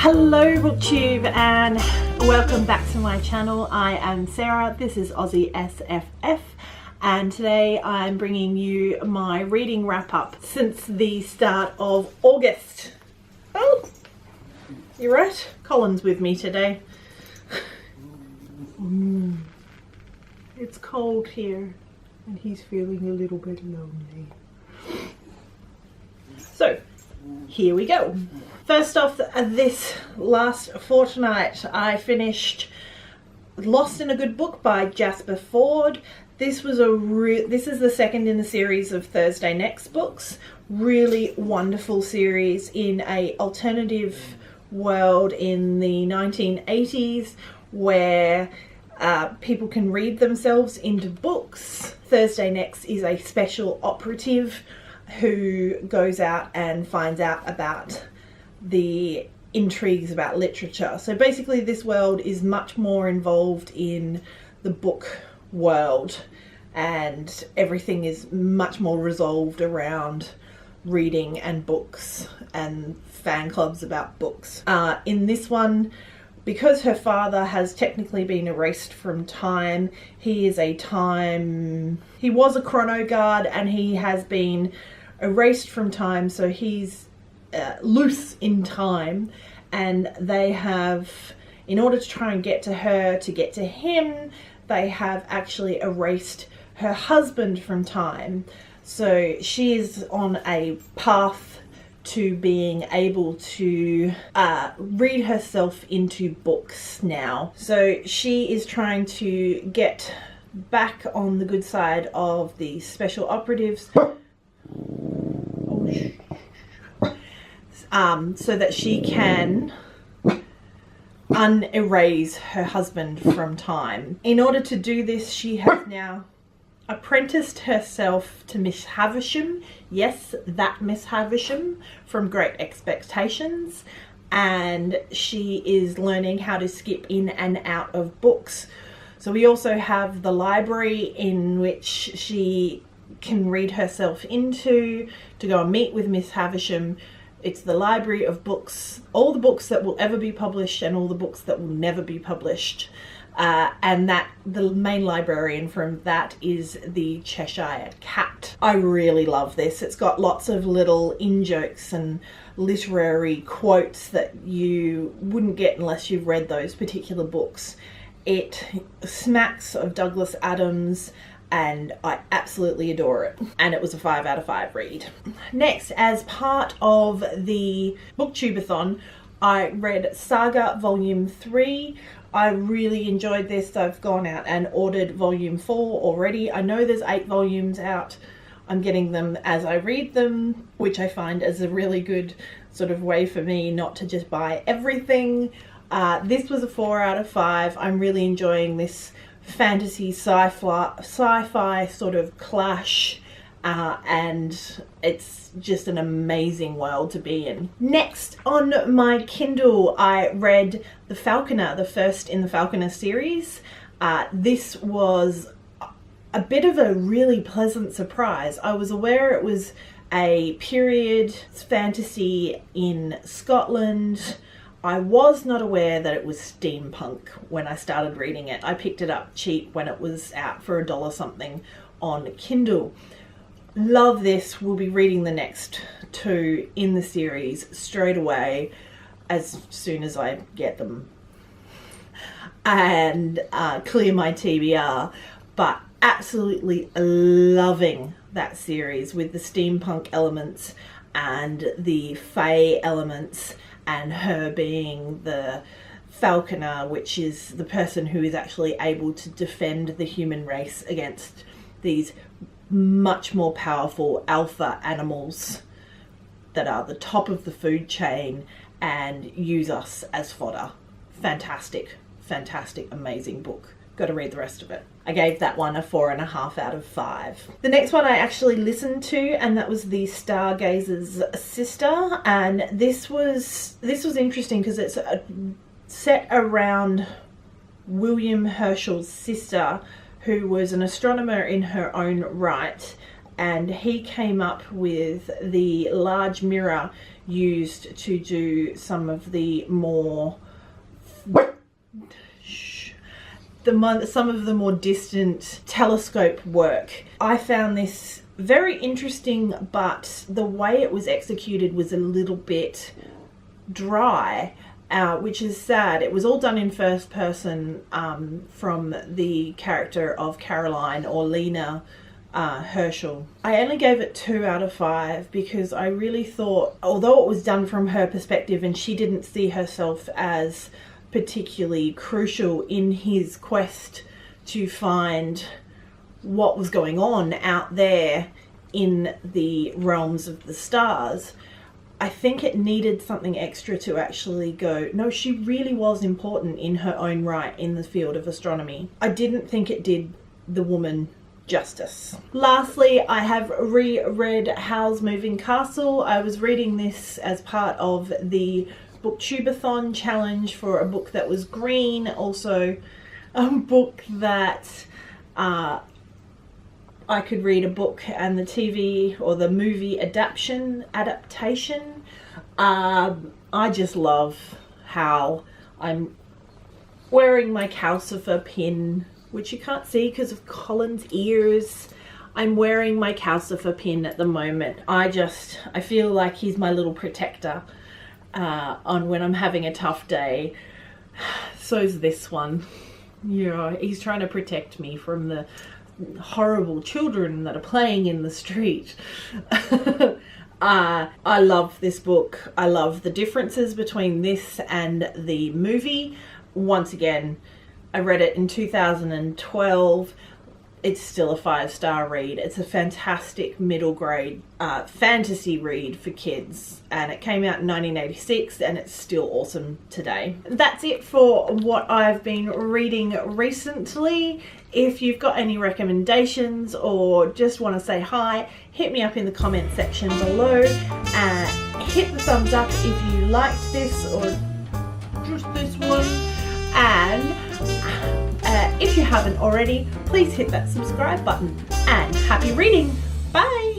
Hello BookTube and welcome back to my channel. I am Sarah, this is Aussie SFF, and today I'm bringing you my reading wrap up since the start of August. Oh, you're right, Colin's with me today. It's cold here and he's feeling a little bit lonely. So here we go. First off, this last fortnight I finished Lost in a Good Book by Jasper Fforde. This was this is the second in the series of Thursday Next books. Really wonderful series in a alternative world in the 1980s where people can read themselves into books. Thursday Next is a special operative who goes out and finds out about the intrigues about literature. So basically this world is much more involved in the book world and everything is much more resolved around reading and books and fan clubs about books. In this one, because her father has technically been erased from time, he was a chrono guard and he has been erased from time, so he's loose in time, and they have, in order to try and get to her, to get to him, they have actually erased her husband from time. So she is on a path to being able to read herself into books now. So she is trying to get back on the good side of the special operatives. So that she can unerase her husband from time. In order to do this, she has now apprenticed herself to Miss Havisham. Yes, that Miss Havisham from Great Expectations. And she is learning how to skip in and out of books. So we also have the library in which she can read herself into to go and meet with Miss Havisham. It's the library of books, all the books that will ever be published and all the books that will never be published. And that the main librarian from that is the Cheshire Cat. I really love this. It's got lots of little in-jokes and literary quotes that you wouldn't get unless you've read those particular books. It smacks of Douglas Adams, and I absolutely adore it. And it was a 5 out of 5 read. Next, as part of the BookTubeathon, I read Saga Volume 3. I really enjoyed this. I've gone out and ordered Volume 4 already. I know there's 8 volumes out. I'm getting them as I read them, which I find is a really good sort of way for me not to just buy everything. This was a 4 out of 5. I'm really enjoying this fantasy sci-fi sort of clash, and it's just an amazing world to be in. Next on my Kindle, I read The Falconer, the first in the Falconer series. This was a bit of a really pleasant surprise. I was aware it was a period fantasy in Scotland. I was not aware that it was steampunk when I started reading it. I picked it up cheap when it was out for $1 something on Kindle. Love this. We'll be reading the next 2 in the series straight away as soon as I get them and clear my TBR. But absolutely loving that series with the steampunk elements and the fae elements, and her being the Falconer, which is the person who is actually able to defend the human race against these much more powerful alpha animals that are the top of the food chain and use us as fodder. Fantastic, fantastic, amazing book. Got to read the rest of it. I gave that one a 4.5 out of 5. The next one I actually listened to, and that was the Stargazers Sister, and this was interesting because it's set around William Herschel's sister, who was an astronomer in her own right, and he came up with the large mirror used to do some of the more some of the more distant telescope work. I found this very interesting, but the way it was executed was a little bit dry, which is sad. It was all done in first person from the character of Caroline, or Lena Herschel. I only gave it 2 out of 5 because I really thought, although it was done from her perspective and she didn't see herself as particularly crucial in his quest to find what was going on out there in the realms of the stars, I think it needed something extra to actually go, no, she really was important in her own right in the field of astronomy. I didn't think it did the woman justice. Lastly, I have reread Howls Moving Castle. I was reading this as part of the Booktubeathon challenge for a book that was green, also a book that I could read a book and the TV or the movie adaptation. I just love Howl. I'm wearing my Calcifer pin, which you can't see because of Colin's ears. I'm wearing my Calcifer pin at the moment. I feel like he's my little protector on when I'm having a tough day. So's this one. Yeah, he's trying to protect me from the horrible children that are playing in the street. I love this book. I love the differences between this and the movie. Once again, I read it in 2012. It's still a 5-star read. It's a fantastic middle grade fantasy read for kids, and it came out in 1986 and it's still awesome today. That's it for what I've been reading recently. If you've got any recommendations or just want to say hi, hit me up in the comment section below. Hit the thumbs up if you liked this or just this one, and if you haven't already, please hit that subscribe button, and happy reading. Bye.